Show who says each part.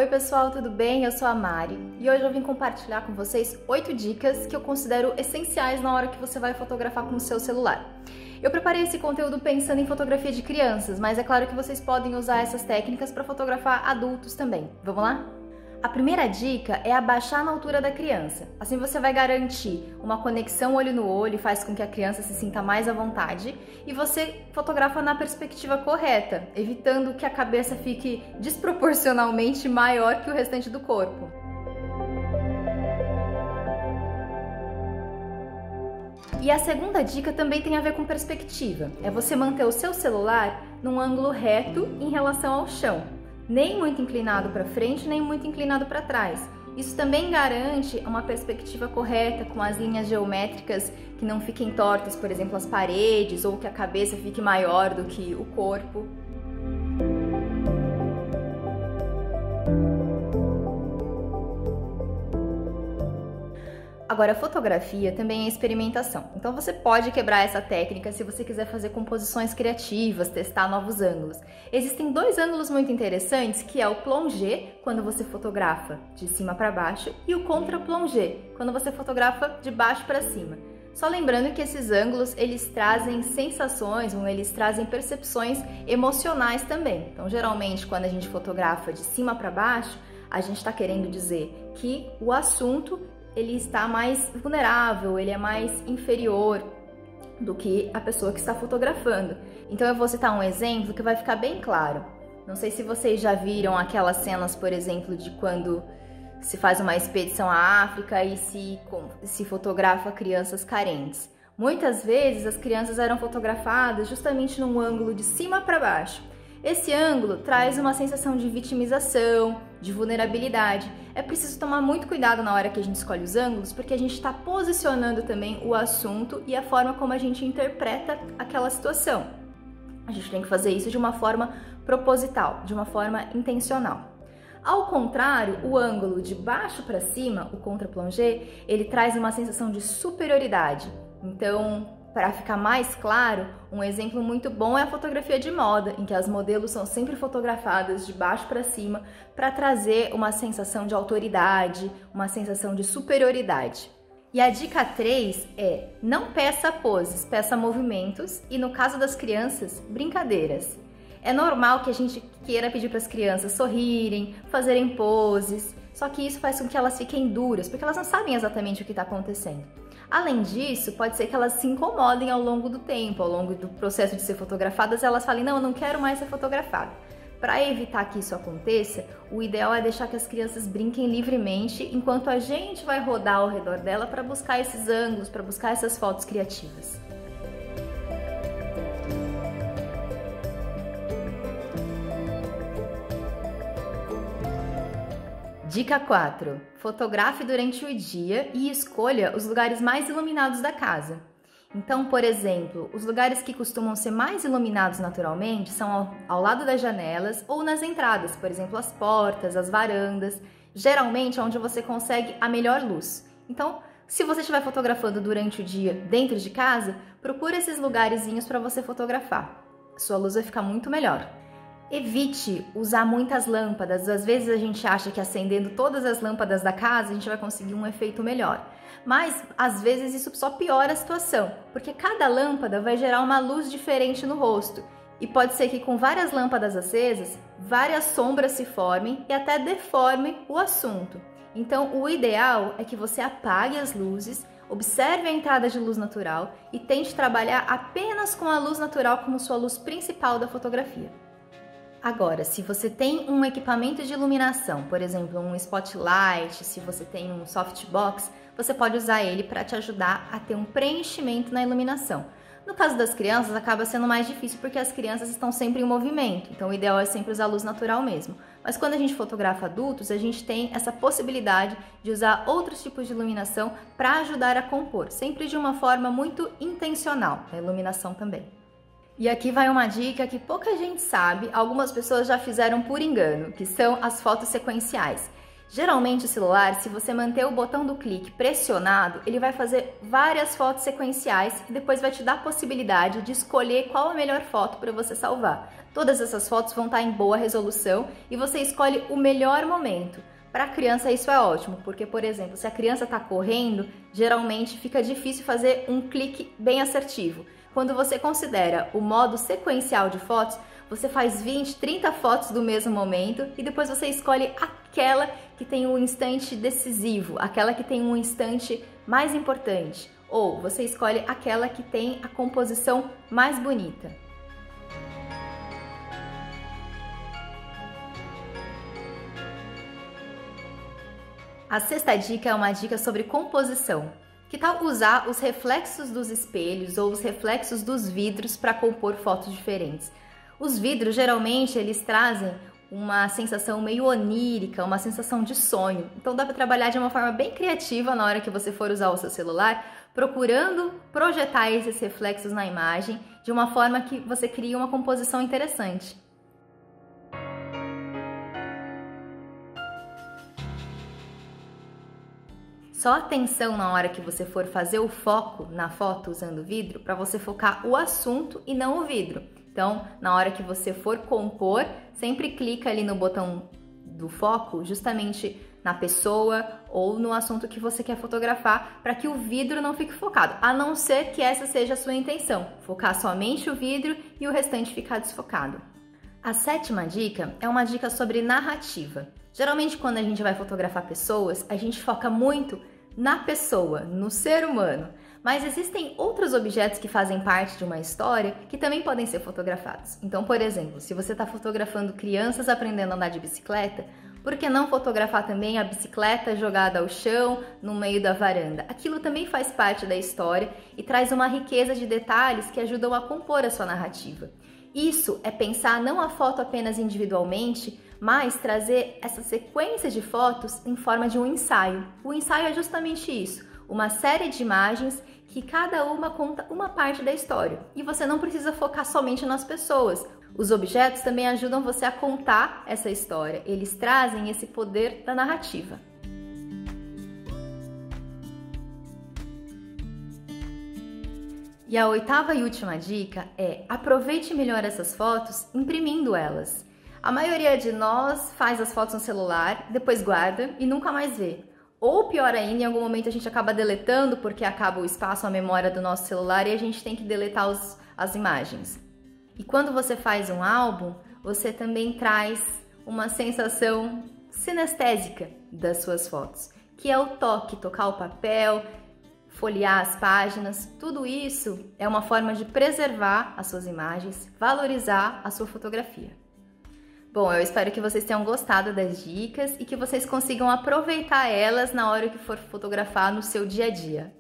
Speaker 1: Oi pessoal, tudo bem? Eu sou a Mari e hoje eu vim compartilhar com vocês 8 dicas que eu considero essenciais na hora que você vai fotografar com o seu celular. Eu preparei esse conteúdo pensando em fotografia de crianças, mas é claro que vocês podem usar essas técnicas para fotografar adultos também. Vamos lá? A primeira dica é abaixar na altura da criança. Assim você vai garantir uma conexão olho no olho e faz com que a criança se sinta mais à vontade e você fotografa na perspectiva correta, evitando que a cabeça fique desproporcionalmente maior que o restante do corpo. E a segunda dica também tem a ver com perspectiva. É você manter o seu celular num ângulo reto em relação ao chão. Nem muito inclinado para frente, nem muito inclinado para trás. Isso também garante uma perspectiva correta, com as linhas geométricas que não fiquem tortas, por exemplo, as paredes, ou que a cabeça fique maior do que o corpo. Agora, a fotografia também é experimentação, então você pode quebrar essa técnica se você quiser fazer composições criativas, testar novos ângulos. Existem dois ângulos muito interessantes, que é o plongé, quando você fotografa de cima para baixo, e o contra-plongé, quando você fotografa de baixo para cima. Só lembrando que esses ângulos, eles trazem sensações, ou eles trazem percepções emocionais também. Então, geralmente, quando a gente fotografa de cima para baixo, a gente está querendo dizer que o assunto ele está mais vulnerável, ele é mais inferior do que a pessoa que está fotografando. Então eu vou citar um exemplo que vai ficar bem claro. Não sei se vocês já viram aquelas cenas, por exemplo, de quando se faz uma expedição à África e se fotografa crianças carentes. Muitas vezes as crianças eram fotografadas justamente num ângulo de cima para baixo. Esse ângulo traz uma sensação de vitimização, de vulnerabilidade. É preciso tomar muito cuidado na hora que a gente escolhe os ângulos, porque a gente está posicionando também o assunto e a forma como a gente interpreta aquela situação. A gente tem que fazer isso de uma forma proposital, de uma forma intencional. Ao contrário, o ângulo de baixo para cima, o contra-plongé, ele traz uma sensação de superioridade. Então, para ficar mais claro, um exemplo muito bom é a fotografia de moda, em que as modelos são sempre fotografadas de baixo para cima para trazer uma sensação de autoridade, uma sensação de superioridade. E a dica 3 é: não peça poses, peça movimentos e, no caso das crianças, brincadeiras. É normal que a gente queira pedir para as crianças sorrirem, fazerem poses, só que isso faz com que elas fiquem duras, porque elas não sabem exatamente o que está acontecendo. Além disso, pode ser que elas se incomodem ao longo do tempo, ao longo do processo de ser fotografadas, elas falem: não, eu não quero mais ser fotografada. Para evitar que isso aconteça, o ideal é deixar que as crianças brinquem livremente, enquanto a gente vai rodar ao redor dela para buscar esses ângulos, para buscar essas fotos criativas. Dica 4. Fotografe durante o dia e escolha os lugares mais iluminados da casa. Então, por exemplo, os lugares que costumam ser mais iluminados naturalmente são ao lado das janelas ou nas entradas, por exemplo, as portas, as varandas, geralmente é onde você consegue a melhor luz. Então, se você estiver fotografando durante o dia dentro de casa, procure esses lugarzinhos para você fotografar. Sua luz vai ficar muito melhor. Evite usar muitas lâmpadas. Às vezes a gente acha que acendendo todas as lâmpadas da casa a gente vai conseguir um efeito melhor. Mas às vezes isso só piora a situação, porque cada lâmpada vai gerar uma luz diferente no rosto. E pode ser que com várias lâmpadas acesas, várias sombras se formem e até deformem o assunto. Então o ideal é que você apague as luzes, observe a entrada de luz natural e tente trabalhar apenas com a luz natural como sua luz principal da fotografia. Agora, se você tem um equipamento de iluminação, por exemplo, um spotlight, se você tem um softbox, você pode usar ele para te ajudar a ter um preenchimento na iluminação. No caso das crianças, acaba sendo mais difícil porque as crianças estão sempre em movimento, então o ideal é sempre usar luz natural mesmo. Mas quando a gente fotografa adultos, a gente tem essa possibilidade de usar outros tipos de iluminação para ajudar a compor, sempre de uma forma muito intencional, a iluminação também. E aqui vai uma dica que pouca gente sabe, algumas pessoas já fizeram por engano, que são as fotos sequenciais. Geralmente o celular, se você manter o botão do clique pressionado, ele vai fazer várias fotos sequenciais e depois vai te dar a possibilidade de escolher qual a melhor foto para você salvar. Todas essas fotos vão estar em boa resolução e você escolhe o melhor momento. Para a criança isso é ótimo, porque, por exemplo, se a criança está correndo, geralmente fica difícil fazer um clique bem assertivo. Quando você considera o modo sequencial de fotos, você faz 20, 30 fotos do mesmo momento e depois você escolhe aquela que tem um instante decisivo, aquela que tem um instante mais importante, ou você escolhe aquela que tem a composição mais bonita. A sexta dica é uma dica sobre composição. Que tal usar os reflexos dos espelhos ou os reflexos dos vidros para compor fotos diferentes? Os vidros, geralmente, eles trazem uma sensação meio onírica, uma sensação de sonho. Então dá para trabalhar de uma forma bem criativa na hora que você for usar o seu celular, procurando projetar esses reflexos na imagem de uma forma que você crie uma composição interessante. Só atenção na hora que você for fazer o foco na foto usando o vidro, para você focar o assunto e não o vidro. Então, na hora que você for compor, sempre clica ali no botão do foco, justamente na pessoa ou no assunto que você quer fotografar, para que o vidro não fique focado, a não ser que essa seja a sua intenção, focar somente o vidro e o restante ficar desfocado. A sétima dica é uma dica sobre narrativa. Geralmente, quando a gente vai fotografar pessoas, a gente foca muito na pessoa, no ser humano. Mas existem outros objetos que fazem parte de uma história que também podem ser fotografados. Então, por exemplo, se você está fotografando crianças aprendendo a andar de bicicleta, por que não fotografar também a bicicleta jogada ao chão no meio da varanda? Aquilo também faz parte da história e traz uma riqueza de detalhes que ajudam a compor a sua narrativa. Isso é pensar não a foto apenas individualmente, mas trazer essa sequência de fotos em forma de um ensaio. O ensaio é justamente isso, uma série de imagens que cada uma conta uma parte da história. E você não precisa focar somente nas pessoas. Os objetos também ajudam você a contar essa história. Eles trazem esse poder da narrativa. E a oitava e última dica é: aproveite melhor essas fotos imprimindo elas. A maioria de nós faz as fotos no celular, depois guarda e nunca mais vê. Ou pior ainda, em algum momento a gente acaba deletando porque acaba o espaço, a memória do nosso celular e a gente tem que deletar as imagens. E quando você faz um álbum, você também traz uma sensação sinestésica das suas fotos, que é o toque, tocar o papel, folhear as páginas. Tudo isso é uma forma de preservar as suas imagens, valorizar a sua fotografia. Bom, eu espero que vocês tenham gostado das dicas e que vocês consigam aproveitar elas na hora que for fotografar no seu dia a dia.